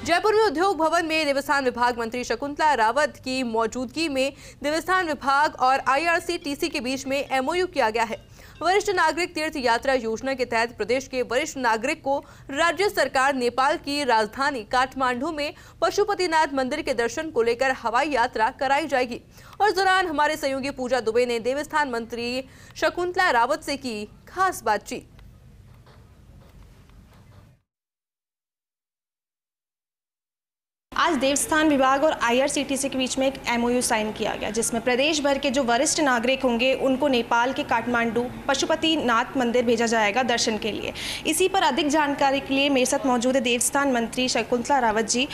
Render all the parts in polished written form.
जयपुर में उद्योग भवन में देवस्थान विभाग मंत्री शकुंतला रावत की मौजूदगी में देवस्थान विभाग और IRCTC के बीच में MOU किया गया है। वरिष्ठ नागरिक तीर्थ यात्रा योजना के तहत प्रदेश के वरिष्ठ नागरिक को राज्य सरकार नेपाल की राजधानी काठमांडू में पशुपतिनाथ मंदिर के दर्शन को लेकर हवाई यात्रा कराई जाएगी। और इस दौरान हमारे सहयोगी पूजा दुबे ने देवस्थान मंत्री शकुंतला रावत से की खास बातचीत। आज देवस्थान विभाग और IRCTC के बीच में एक MOU साइन किया गया, जिसमें प्रदेश भर के जो वरिष्ठ नागरिक होंगे उनको नेपाल के काठमांडू पशुपतिनाथ मंदिर भेजा जाएगा दर्शन के लिए। इसी पर अधिक जानकारी के लिए मेरे साथ मौजूद है देवस्थान मंत्री शकुंतला रावत जी।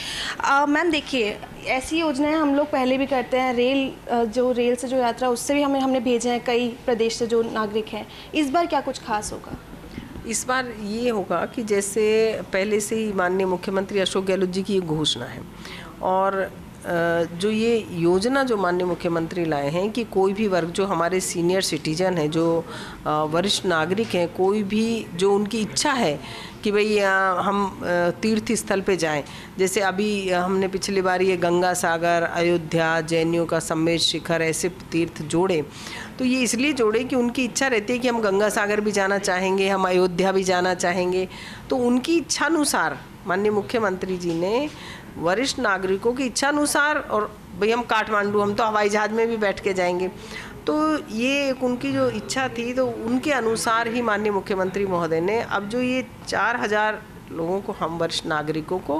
मैम देखिए, ऐसी योजनाएं हम लोग पहले भी करते हैं। रेल से जो यात्रा उससे भी हमने भेजे हैं कई प्रदेश से जो नागरिक हैं। इस बार क्या कुछ खास होगा? इस बार ये होगा कि जैसे पहले से ही माननीय मुख्यमंत्री अशोक गहलोत जी की एक घोषणा है और जो ये योजना जो माननीय मुख्यमंत्री लाए हैं कि कोई भी वर्ग जो हमारे सीनियर सिटीजन हैं, जो वरिष्ठ नागरिक हैं, कोई भी जो उनकी इच्छा है कि भाई हम तीर्थ स्थल पे जाएं। जैसे अभी हमने पिछली बार ये गंगा सागर, अयोध्या, जैनियों का सम्मेद शिखर ऐसे तीर्थ जोड़े। तो ये इसलिए जोड़े कि उनकी इच्छा रहती है कि हम गंगा सागर भी जाना चाहेंगे, हम अयोध्या भी जाना चाहेंगे। तो उनकी इच्छानुसार माननीय मुख्यमंत्री जी ने वरिष्ठ नागरिकों की इच्छानुसार, और भाई हम काठमांडू, हम तो हवाई जहाज़ में भी बैठ के जाएंगे, तो ये एक उनकी जो इच्छा थी, तो उनके अनुसार ही माननीय मुख्यमंत्री महोदय ने अब जो ये 4000 लोगों को, हम वरिष्ठ नागरिकों को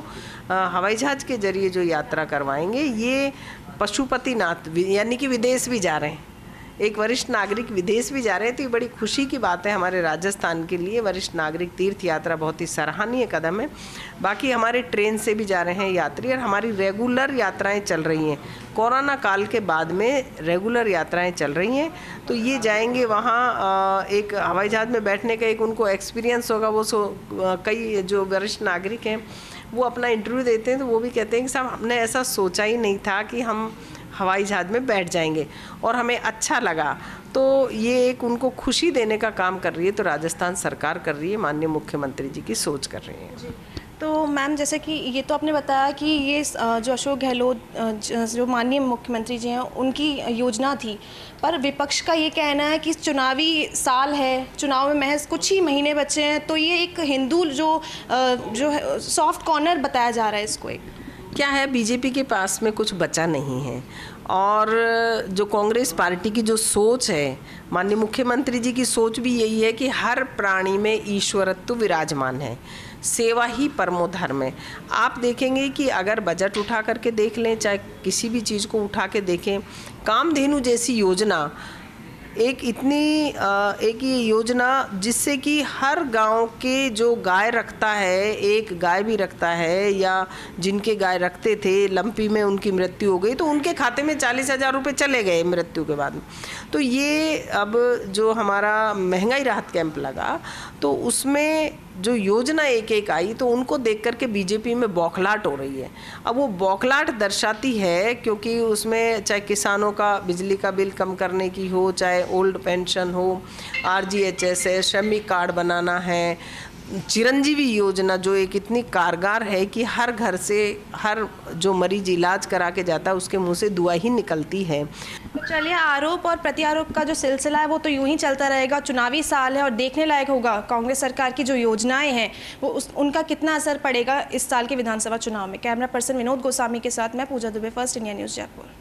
हवाई जहाज़ के जरिए जो यात्रा करवाएंगे, ये पशुपतिनाथ यानी कि विदेश भी जा रहे हैं। एक वरिष्ठ नागरिक विदेश भी जा रहे हैं, तो ये बड़ी खुशी की बात है हमारे राजस्थान के लिए। वरिष्ठ नागरिक तीर्थ यात्रा बहुत ही सराहनीय कदम है। बाकी हमारे ट्रेन से भी जा रहे हैं यात्री, और हमारी रेगुलर यात्राएं चल रही हैं। कोरोना काल के बाद में रेगुलर यात्राएं चल रही हैं, तो ये जाएंगे वहाँ। एक हवाई जहाज़ में बैठने का एक उनको एक्सपीरियंस होगा। वो कई जो वरिष्ठ नागरिक हैं वो अपना इंटरव्यू देते हैं, तो वो भी कहते हैं कि साहब हमने ऐसा सोचा ही नहीं था कि हम हवाई जहाज़ में बैठ जाएंगे और हमें अच्छा लगा। तो ये एक उनको खुशी देने का काम कर रही है, तो राजस्थान सरकार कर रही है, माननीय मुख्यमंत्री जी की सोच कर रही है। तो मैम, जैसे कि ये तो आपने बताया कि ये जो अशोक गहलोत जो माननीय मुख्यमंत्री जी हैं उनकी योजना थी, पर विपक्ष का ये कहना है कि चुनावी साल है, चुनाव में महज कुछ ही महीने बचे हैं, तो ये एक हिंदू जो सॉफ्ट कॉर्नर बताया जा रहा है इसको। एक क्या है, बीजेपी के पास में कुछ बचा नहीं है, और जो कांग्रेस पार्टी की जो सोच है, माननीय मुख्यमंत्री जी की सोच भी यही है कि हर प्राणी में ईश्वरत्व विराजमान है, सेवा ही परमो धर्म है। आप देखेंगे कि अगर बजट उठा करके देख लें, चाहे किसी भी चीज़ को उठा के देखें, कामधेनु जैसी योजना, एक ये योजना जिससे कि हर गांव के जो गाय रखता है, एक गाय भी रखता है, या जिनके गाय रखते थे लंपी में उनकी मृत्यु हो गई, तो उनके खाते में 40,000 रुपये चले गए मृत्यु के बाद। तो ये अब जो हमारा महंगाई राहत कैंप लगा, तो उसमें जो योजना एक एक आई, तो उनको देख करके बीजेपी में बौखलाहट हो रही है। अब वो बौखलाहट दर्शाती है क्योंकि उसमें चाहे किसानों का बिजली का बिल कम करने की हो, चाहे ओल्ड पेंशन हो, RGHS है, श्रमिक कार्ड बनाना है, चिरंजीवी योजना जो एक इतनी कारगर है कि हर घर से हर जो मरीज इलाज करा के जाता है उसके मुंह से दुआ ही निकलती है। तो चलिए, आरोप और प्रत्यारोप का जो सिलसिला है वो तो यूं ही चलता रहेगा। चुनावी साल है और देखने लायक होगा कांग्रेस सरकार की जो योजनाएं हैं वो उनका कितना असर पड़ेगा इस साल के विधानसभा चुनाव में। कैमरा पर्सन विनोद गोस्वामी के साथ मैं Pooja Dubey, First India News, Jaipur.